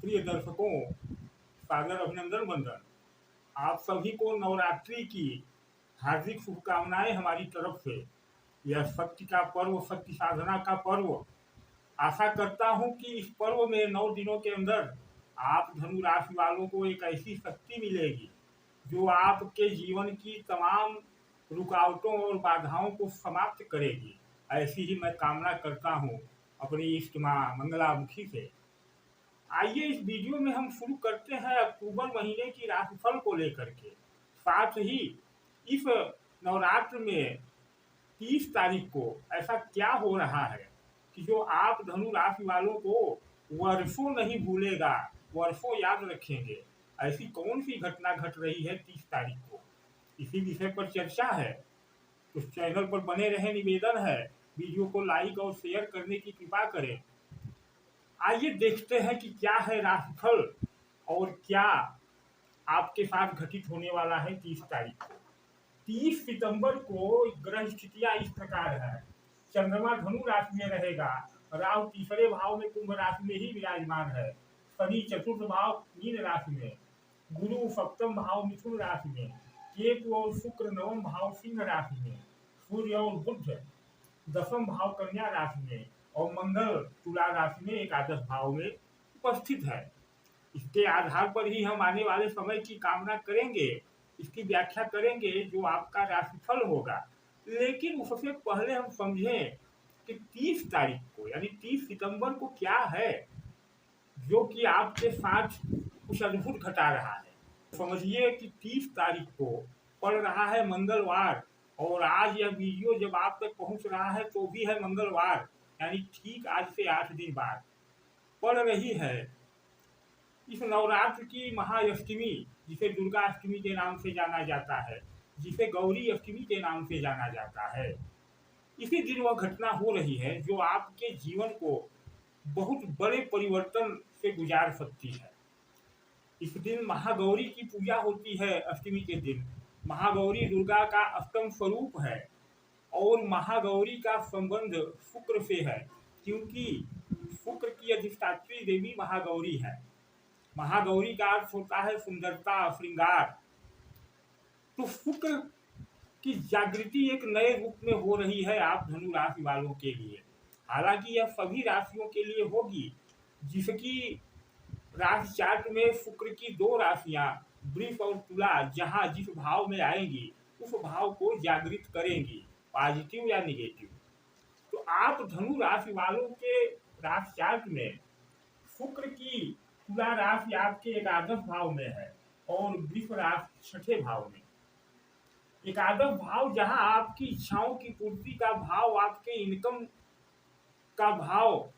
प्रिय दर्शकों, सादर अभिनंदन वंदन। आप सभी को नवरात्रि की हार्दिक शुभकामनाएं हमारी तरफ से। यह शक्ति का पर्व, शक्ति साधना का पर्व। आशा करता हूं कि इस पर्व में 9 दिनों के अंदर आप धनु राशि वालों को एक ऐसी शक्ति मिलेगी जो आपके जीवन की तमाम रुकावटों और बाधाओं को समाप्त करेगी। ऐसी ही मैं कामना करता हूं अपनी इष्ट मां मंगलामुखी से। आइए इस वीडियो में हम शुरू करते हैं अक्टूबर महीने की राशिफल को लेकर के। साथ ही इस नवरात्र में 30 तारीख को ऐसा क्या हो रहा है कि जो आप धनु राशि वालों को वर्षों नहीं भूलेगा, वर्षों याद रखेंगे। ऐसी कौन सी घटना घट रही है 30 तारीख को, इसी विषय पर चर्चा है। तो चैनल पर बने रहे, निवेदन है वीडियो को लाइक और शेयर करने की कृपा करें। आइए देखते हैं कि क्या है राशिफल और क्या आपके साथ घटित होने वाला है 30 तारीख को। 30 सितंबर को ग्रह स्थितियां इस प्रकार है। चंद्रमा धनु राशि में रहेगा, राहु तीसरे भाव में कुंभ राशि में ही विराजमान है, शनि चतुर्थ भाव मीन राशि में, गुरु सप्तम भाव मिथुन राशि में, केतु और शुक्र नवम भाव सिंह राशि में, सूर्य और बुध दसम भाव कन्या राशि में और मंगल तुला राशि में एकादश भाव में उपस्थित है। इसके आधार पर ही हम आने वाले समय की कामना करेंगे, इसकी व्याख्या करेंगे जो आपका राशिफल होगा। लेकिन उससे पहले हम समझें कि 30 तारीख को यानी 30 सितंबर को क्या है जो कि आपके साथ कुछ अद्भुत घटा रहा है। समझिए कि 30 तारीख को पड़ रहा है मंगलवार, और आज यह वीडियो जब आप तक पहुंच रहा है तो भी है मंगलवार, यानी ठीक आज से 8 दिन बाद पड़ रही है इस नवरात्र की महाअष्टमी, जिसे दुर्गा अष्टमी के नाम से जाना जाता है, जिसे गौरी अष्टमी के नाम से जाना जाता है। इसी दिन वह घटना हो रही है जो आपके जीवन को बहुत बड़े परिवर्तन से गुजार सकती है। इस दिन महागौरी की पूजा होती है। अष्टमी के दिन महागौरी दुर्गा का अष्टम स्वरूप है और महागौरी का संबंध शुक्र से है, क्योंकि शुक्र की अधिष्ठात्री देवी महागौरी है। महागौरी का अर्थ होता है सुंदरता, श्रृंगार। तो शुक्र की जागृति एक नए रूप में हो रही है आप धनु राशि वालों के लिए। हालांकि यह सभी राशियों के लिए होगी जिसकी राशि चार्ट में शुक्र की 2 राशियां वृष और तुला जहां जिस भाव में आएंगी उस भाव को जागृत करेंगी, पॉजिटिव या निगेटिव। तो आप धनु राशि वालों के राशि चार्ट में शुक्र की तुला राशि आपके एकादश भाव में है और वृष राशि छठे भाव में। एकादश भाव जहां आपकी इच्छाओं की पूर्ति का भाव, आपके इनकम का भाव,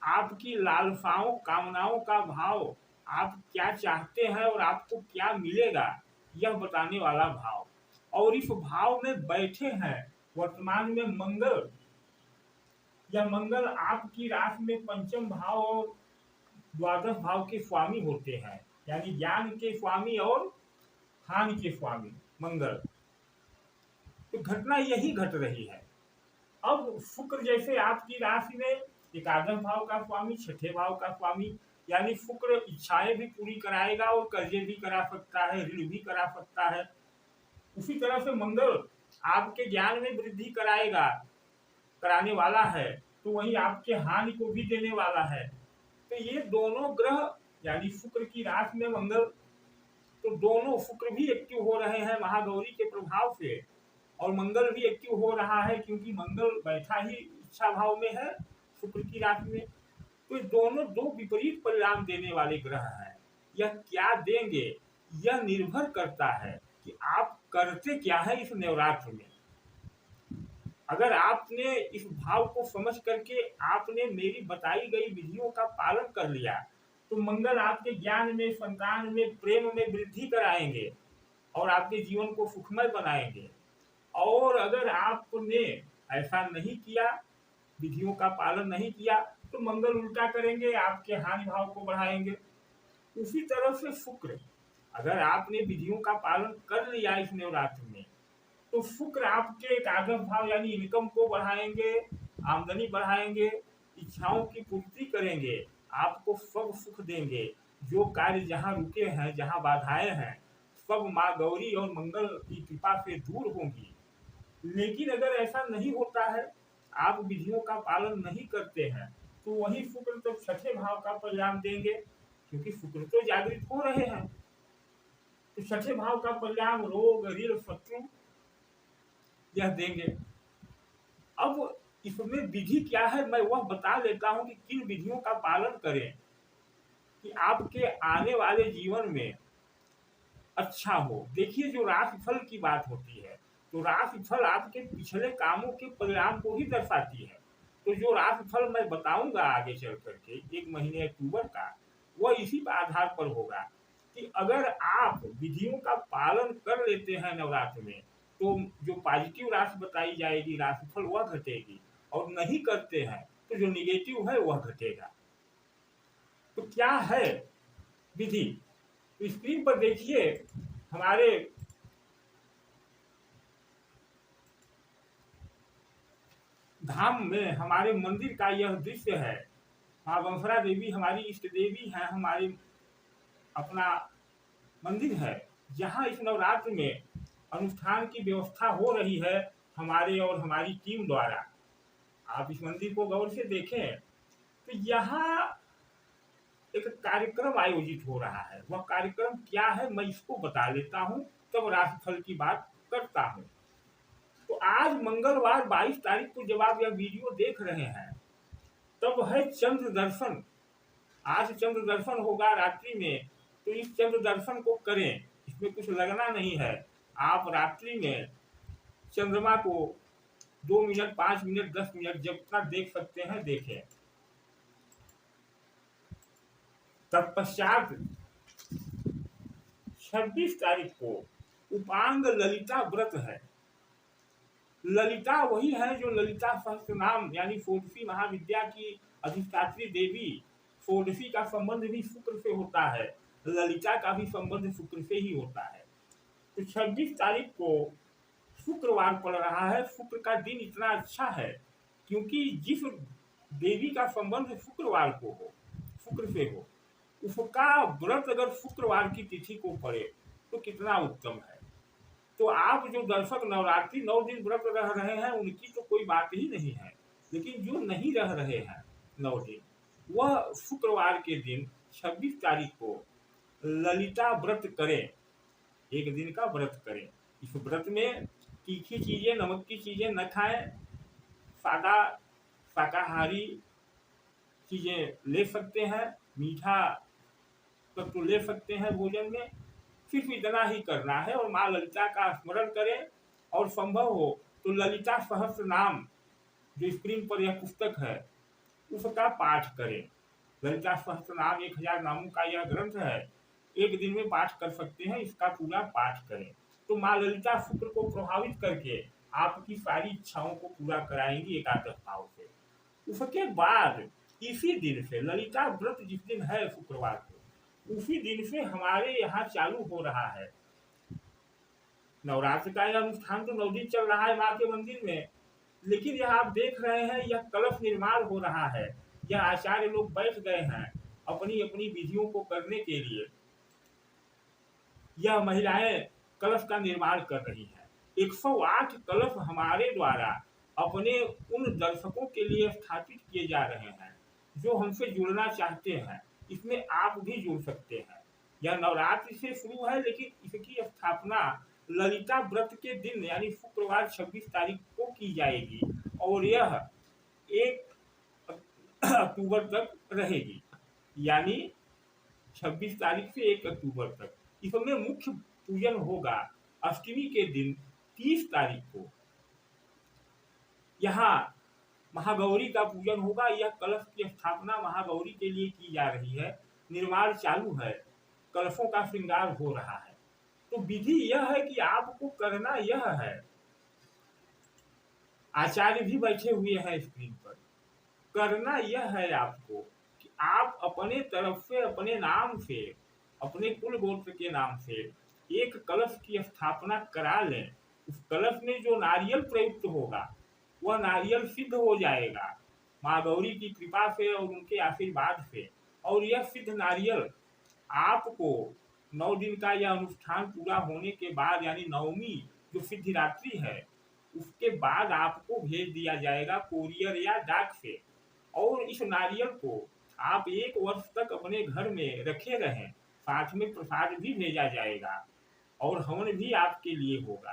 आपकी लालसाओं कामनाओं का भाव, आप क्या चाहते हैं और आपको क्या मिलेगा यह बताने वाला भाव। और इस भाव में बैठे हैं वर्तमान में मंगल। यह मंगल आपकी राशि में पंचम भाव और द्वादश भाव के स्वामी होते हैं, यानी ज्ञान के स्वामी और हानि के स्वामी मंगल। तो घटना यही घट रही है। अब शुक्र जैसे आपकी राशि में एकादश भाव का स्वामी, छठे भाव का स्वामी, यानी शुक्र इच्छाएं भी पूरी कराएगा और कर्जे भी करा सकता है, ऋण भी करा सकता है। उसी तरह से मंगल आपके ज्ञान में वृद्धि कराने वाला है, तो वहीं आपके हानि को भी देने वाला है। तो ये दोनों ग्रह यानी शुक्र की राशि में मंगल, तो दोनों शुक्र भी एक्टिव हो रहे हैं महागौरी के प्रभाव से और मंगल भी एक्टिव हो रहा है, क्योंकि मंगल बैठा ही इच्छा भाव में है शुक्र की राशि में। तो ये दोनों 2 विपरीत परिणाम देने वाले ग्रह हैं। यह क्या देंगे यह निर्भर करता है कि आप करते क्या है इस नवरात्र में। अगर आपने इस भाव को समझ करके आपने मेरी बताई गई विधियों का पालन कर लिया तो मंगल आपके ज्ञान में, संतान में, प्रेम में वृद्धि कराएंगे और आपके जीवन को सुखमय बनाएंगे। और अगर आपने ऐसा नहीं किया, विधियों का पालन नहीं किया, तो मंगल उल्टा करेंगे, आपके हानि भाव को बढ़ाएंगे। उसी तरह से शुक्र, अगर आपने विधियों का पालन कर लिया इस नवरात्र में तो शुक्र आपके एकादश भाव यानी इनकम को बढ़ाएंगे, आमदनी बढ़ाएंगे, इच्छाओं की पूर्ति करेंगे आपको सब सुख देंगे। जो कार्य जहाँ रुके हैं, जहाँ बाधाएं हैं, सब माँ गौरी और मंगल की कृपा से दूर होंगी। लेकिन अगर ऐसा नहीं होता है, आप विधियों का पालन नहीं करते हैं, तो वही शुक्र तो छठे भाव का परिणाम देंगे, क्योंकि शुक्र तो जागृत हो रहे हैं। तो छठे भाव का परिणाम रोग, ऋण, शत्रु यह देंगे। अब इसमें विधि क्या है मैं वह बता लेता हूं कि किन विधियों का पालन करें कि आपके आने वाले जीवन में अच्छा हो। देखिए, जो राशिफल की बात होती है, तो राशिफल आपके पिछले कामों के परिणाम को ही दर्शाती है। तो जो राशिफल मैं बताऊंगा आगे चल करके 1 महीने अक्टूबर का, वह इसी आधार पर होगा कि अगर आप विधियों का पालन कर लेते हैं नवरात्र में, तो जो पॉजिटिव राशि बताई जाएगी राशिफल वह घटेगी, और नहीं करते हैं तो जो निगेटिव है वह घटेगा। तो क्या है विधि? तो स्क्रीन पर देखिए, हमारे धाम में, हमारे मंदिर का यह दृश्य है। माँ बंसरा देवी हमारी इष्ट देवी है, हमारे अपना मंदिर है, जहाँ इस नवरात्र में अनुष्ठान की व्यवस्था हो रही है हमारे और हमारी टीम द्वारा। आप इस मंदिर को गौर से देखें तो यहाँ एक कार्यक्रम आयोजित हो रहा है। वह कार्यक्रम क्या है मैं इसको बता लेता हूँ, तब राशिफल की बात करता हूँ। तो आज मंगलवार 22 तारीख को जब आप यह वीडियो देख रहे हैं, तब है चंद्र दर्शन। आज चंद्र दर्शन होगा रात्रि में, तो इस चंद्र दर्शन को करें, इसमें कुछ लगना नहीं है। आप रात्रि में चंद्रमा को 2 मिनट, 5 मिनट, 10 मिनट जब तक देख सकते हैं देखें। तत्पश्चात 26 तारीख को उपांग ललिता व्रत है। ललिता वही है जो ललिता सहस्त्रनाम यानी षोडशी महाविद्या की अधिष्ठात्री देवी। षोडशी का संबंध भी शुक्र से होता है, ललिता का भी संबंध शुक्र से ही होता है। तो 26 तारीख को शुक्रवार पड़ रहा है। शुक्र का दिन इतना अच्छा है क्योंकि जिस देवी का संबंध शुक्रवार को हो, शुक्र से हो, उसका व्रत अगर शुक्रवार की तिथि को पड़े तो कितना उत्तम है। तो आप जो दर्शक नवरात्रि 9 दिन व्रत रह रहे हैं उनकी तो कोई बात ही नहीं है, लेकिन जो नहीं रह रहे हैं 9 दिन, वह शुक्रवार के दिन 26 तारीख को ललिता व्रत करें। 1 दिन का व्रत करें। इस व्रत में तीखी चीजें, नमक की चीजें न खाएं, सादा शाकाहारी चीजें ले सकते हैं, मीठा तो ले सकते हैं भोजन में। सिर्फ इतना ही करना है और माँ ललिता का स्मरण करें, और संभव हो तो ललिता सहस्त्र नाम जो स्क्रीन पर यह पुस्तक है उसका पाठ करें। ललिता सहस्त्र नाम 1000 नामों का यह ग्रंथ है, 1 दिन में पाठ कर सकते हैं, इसका पूरा पाठ करें। तो माँ ललिता शुक्र को प्रभावित करके आपकी सारी इच्छाओं को पूरा कराएंगी एकादश भाव से। उसके बाद इसी दिन से ललिता व्रत जिस दिन है शुक्रवार को, उसी दिन से हमारे यहाँ चालू हो रहा है नवरात्र का। यह अनुष्ठान तो 9 दिन चल रहा है माँ के मंदिर में, लेकिन यह आप देख रहे हैं यह कलश निर्माण हो रहा है। यह आचार्य लोग बैठ गए हैं अपनी अपनी विधियों को करने के लिए। यह महिलाएं कलश का निर्माण कर रही हैं। 108 कलश हमारे द्वारा अपने उन दर्शकों के लिए स्थापित किए जा रहे हैं जो हमसे जुड़ना चाहते हैं। इसमें आप भी जुड़ सकते हैं। यह नवरात्रि से शुरू है, लेकिन इसकी स्थापना ललिता व्रत के दिन यानी शुक्रवार 26 तारीख को की जाएगी और यह 1 अक्टूबर तक रहेगी, यानी 26 तारीख से 1 अक्टूबर तक। इसमें मुख्य पूजन होगा अष्टमी के दिन 30 तारीख को। यहाँ महागौरी का पूजन होगा। यह कलश की स्थापना महागौरी के लिए की जा रही है। निर्माण चालू है, कलशों का श्रृंगार हो रहा है। तो विधि यह है कि आपको करना यह है, आचार्य भी बैठे हुए हैं स्क्रीन पर, करना यह है आपको कि आप अपने तरफ से, अपने नाम से, अपने कुल गोत्र के नाम से एक कलश की स्थापना करा लें। उस कलश में जो नारियल प्रयुक्त होगा वह नारियल सिद्ध हो जाएगा माँ गौरी की कृपा से और उनके आशीर्वाद से। और यह सिद्ध नारियल आपको 9 दिन का यह अनुष्ठान पूरा होने के बाद यानी नवमी जो सिद्धिरात्रि है उसके बाद आपको भेज दिया जाएगा कोरियर या डाक से। और इस नारियल को आप 1 वर्ष तक अपने घर में रखे रहें, साथ में प्रसाद भी भेजा जाएगा और हवन भी आपके लिए होगा।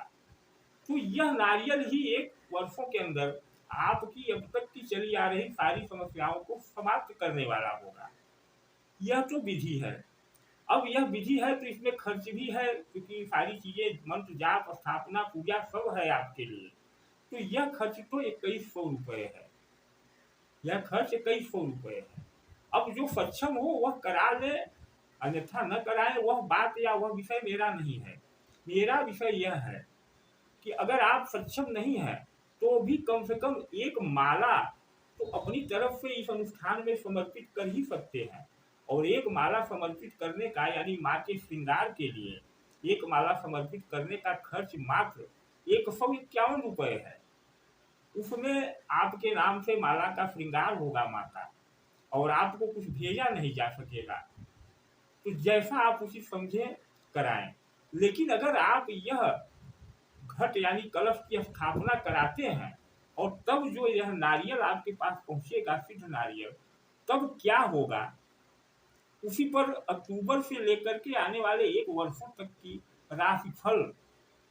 तो यह नारियल ही 1 वर्षों के अंदर आपकी अब तक की चली आ रही सारी समस्याओं को समाप्त करने वाला होगा। यह तो विधि है। अब यह विधि है तो इसमें खर्च भी है, क्योंकि सारी चीजें मंत्र जाप स्थापना पूजा सब है आपके लिए। तो यह खर्च तो 2100 रुपये है, यह खर्च 2100 रुपये है। अब जो सक्षम हो वह करा ले, अन्यथा न कराए, वह बात या वह विषय मेरा नहीं है। मेरा विषय यह है कि अगर आप सक्षम नहीं है तो भी कम से कम 1 माला तो अपनी तरफ से इस अनुष्ठान में समर्पित कर ही सकते हैं। और 1 माला समर्पित करने का यानी माँ के श्रृंगार के लिए 1 माला समर्पित करने का खर्च मात्र 151 रुपये है। उसमें आपके नाम से माला का श्रृंगार होगा माँ का, और आपको कुछ भेजा नहीं जा सकेगा। तो जैसा आप उसी समझे कराएं। लेकिन अगर आप यह घट यानी कलश की स्थापना कराते हैं और तब जो यह नारियल आपके पास पहुंचेगा सिद्ध नारियल, तब क्या होगा उसी पर अक्टूबर से लेकर के आने वाले 1 वर्षों तक की राशिफल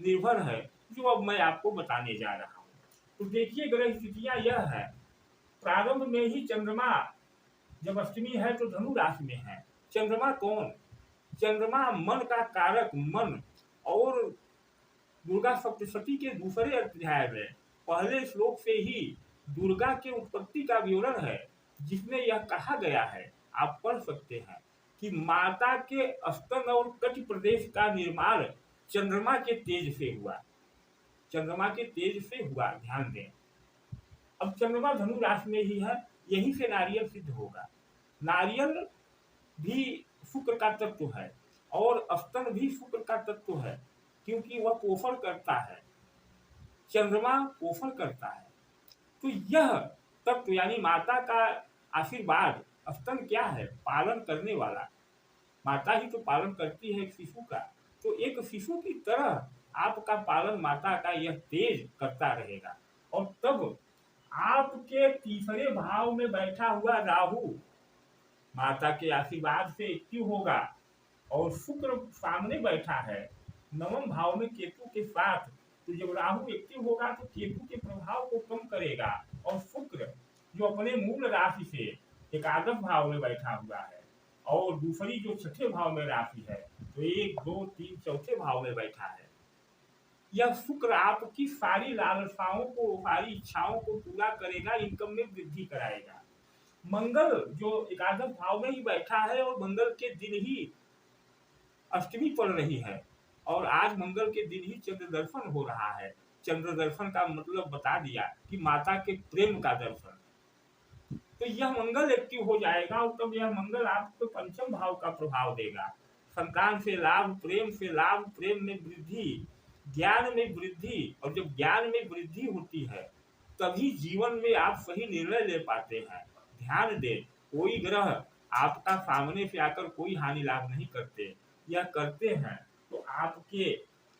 निर्भर है, जो अब मैं आपको बताने जा रहा हूँ। तो देखिए ग्रह स्थितियां यह है, प्रारंभ में ही चंद्रमा जब अष्टमी है तो धनु राशि में है। चंद्रमा कौन? चंद्रमा मन का कारक मन। और दुर्गा सप्तशती के दूसरे अध्याय में पहले श्लोक से ही दुर्गा के उत्पत्ति का विवरण है, जिसमें यह कहा गया है, आप पढ़ सकते हैं कि माता के स्तन और कटी प्रदेश का निर्माण चंद्रमा के तेज से हुआ, चंद्रमा के तेज से हुआ, ध्यान दें। अब चंद्रमा धनु राशि में ही है, यहीं से नारियल सिद्ध होगा। नारियल भी शुक्र का तत्व है और स्तन भी शुक्र का तत्व है, क्योंकि वह पोषण करता है, चंद्रमा पोषण करता है। तो यह तत्व यानी माता का आशीर्वाद, स्तन क्या है? पालन करने वाला, माता ही तो पालन करती है शिशु का। तो एक शिशु की तरह आपका पालन माता का यह तेज करता रहेगा। और तब आपके तीसरे भाव में बैठा हुआ राहु माता के आशीर्वाद से एक्टिव होगा, और शुक्र सामने बैठा है 9वें भाव में केतु के साथ। तो जब राहु एक्टिव होगा तो केतु के प्रभाव को कम करेगा, और शुक्र जो अपने मूल राशि से एकादश भाव में बैठा हुआ है, और दूसरी जो 6ठे भाव में राशि है, तो 1 2 3 4थे भाव में बैठा है। यह शुक्र आपकी सारी लालसाओं को, सारी इच्छाओं को पूरा करेगा, इनकम में वृद्धि कराएगा। मंगल जो एकादश भाव में ही बैठा है, और मंगल के दिन ही अष्टमी पड़ रही है, और आज मंगल के दिन ही चंद्र दर्शन हो रहा है। चंद्र दर्शन का मतलब बता दिया कि माता के प्रेम का दर्शन। तो यह मंगल एक्टिव हो जाएगा, और तब यह मंगल आपको 5म भाव का प्रभाव देगा। संतान से लाभ, प्रेम से लाभ, प्रेम में वृद्धि, ज्ञान में वृद्धि। और जब ज्ञान में वृद्धि होती है तभी जीवन में आप सही निर्णय ले पाते हैं। ध्यान दें, कोई ग्रह आपका सामने से आकर कोई हानि लाभ नहीं करते, यह करते हैं तो आपके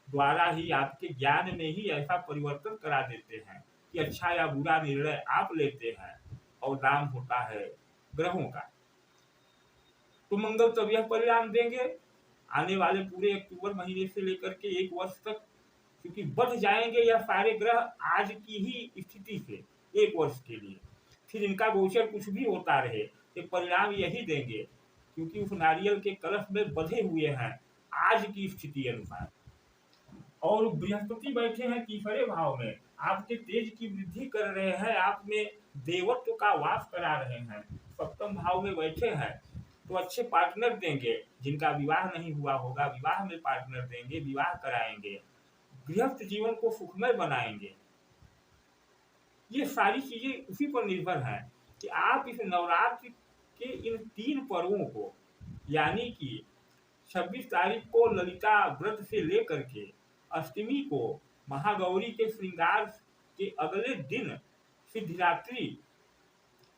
द्वारा ही, आपके ज्ञान में ही ऐसा परिवर्तन करा देते हैं कि अच्छा या बुरा निर्णय आप लेते हैं, और नाम होता है ग्रहों का। तो मंगल तब यह परिणाम देंगे आने वाले पूरे अक्टूबर महीने से लेकर के 1 वर्ष तक, क्योंकि बढ़ जाएंगे यह सारे ग्रह आज की ही स्थिति से 1 वर्ष के लिए। फिर इनका गोचर कुछ भी होता रहे, ये परिणाम यही देंगे, क्योंकि उस नारियल के कलश में बंधे हुए हैं आज की स्थिति अनुसार। और बृहस्पति बैठे हैं तीसरे भाव में, आपके तेज की वृद्धि कर रहे हैं, आप में देवत्व का वास करा रहे हैं। 7म भाव में बैठे हैं तो अच्छे पार्टनर देंगे, जिनका विवाह नहीं हुआ होगा विवाह में पार्टनर देंगे, विवाह कराएंगे, गृहस्थ जीवन को सुखमय बनाएंगे। ये सारी चीजें उसी पर निर्भर हैं कि आप इस नवरात्रि के इन 3 पर्वों को, यानी कि 26 तारीख को ललिता व्रत से लेकर के अष्टमी को महागौरी के श्रृंगार के अगले दिन सिद्धिरात्रि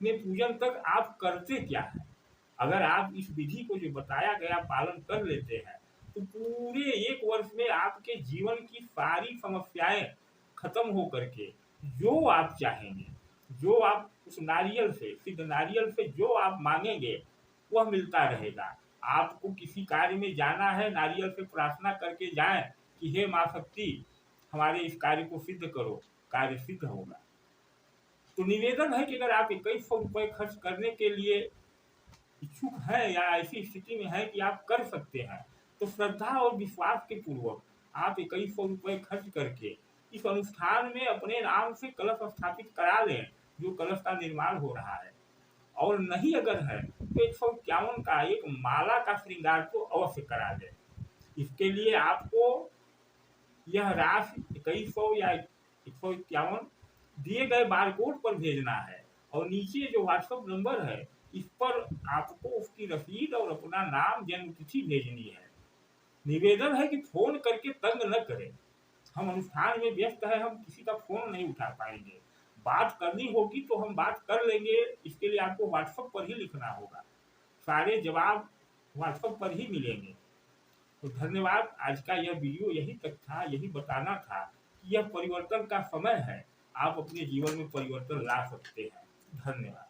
में पूजन तक आप करते क्या है। अगर आप इस विधि को जो बताया गया पालन कर लेते हैं तो पूरे 1 वर्ष में आपके जीवन की सारी समस्याएं खत्म हो करके जो आप चाहेंगे, जो आप उस नारियल से, सिद्ध नारियल से जो आप मांगेंगे वह मिलता रहेगा। आपको किसी कार्य में जाना है, नारियल से प्रार्थना करके जाएं कि हे माँ शक्ति हमारे इस कार्य को सिद्ध करो, कार्य सिद्ध होगा। तो निवेदन है कि अगर आप 2100 रुपये खर्च करने के लिए इच्छुक हैं या ऐसी स्थिति में है कि आप कर सकते हैं, तो श्रद्धा और विश्वास के पूर्वक आप 2100 रुपये खर्च करके इस अनुष्ठान में अपने नाम से कलश स्थापित करा लें, जो कलश का निर्माण हो रहा है। और नहीं अगर है तो 151 का एक माला का श्रृंगार तो अवश्य करा लें। इसके लिए आपको यह राशि 2100 या 151 दिए गए बारकोड पर भेजना है और नीचे जो व्हाट्सएप नंबर है इस पर आपको उसकी रसीद और अपना नाम, जन्म तिथि भेजनी है। निवेदन है कि फोन करके तंग न करें, हम अनुष्ठान में व्यस्त है, हम किसी का फोन नहीं उठा पाएंगे। बात करनी होगी तो हम बात कर लेंगे, इसके लिए आपको व्हाट्सएप पर ही लिखना होगा, सारे जवाब व्हाट्सएप पर ही मिलेंगे। तो धन्यवाद। आज का यह वीडियो यही तक था, यही बताना था कि यह परिवर्तन का समय है, आप अपने जीवन में परिवर्तन ला सकते हैं। धन्यवाद।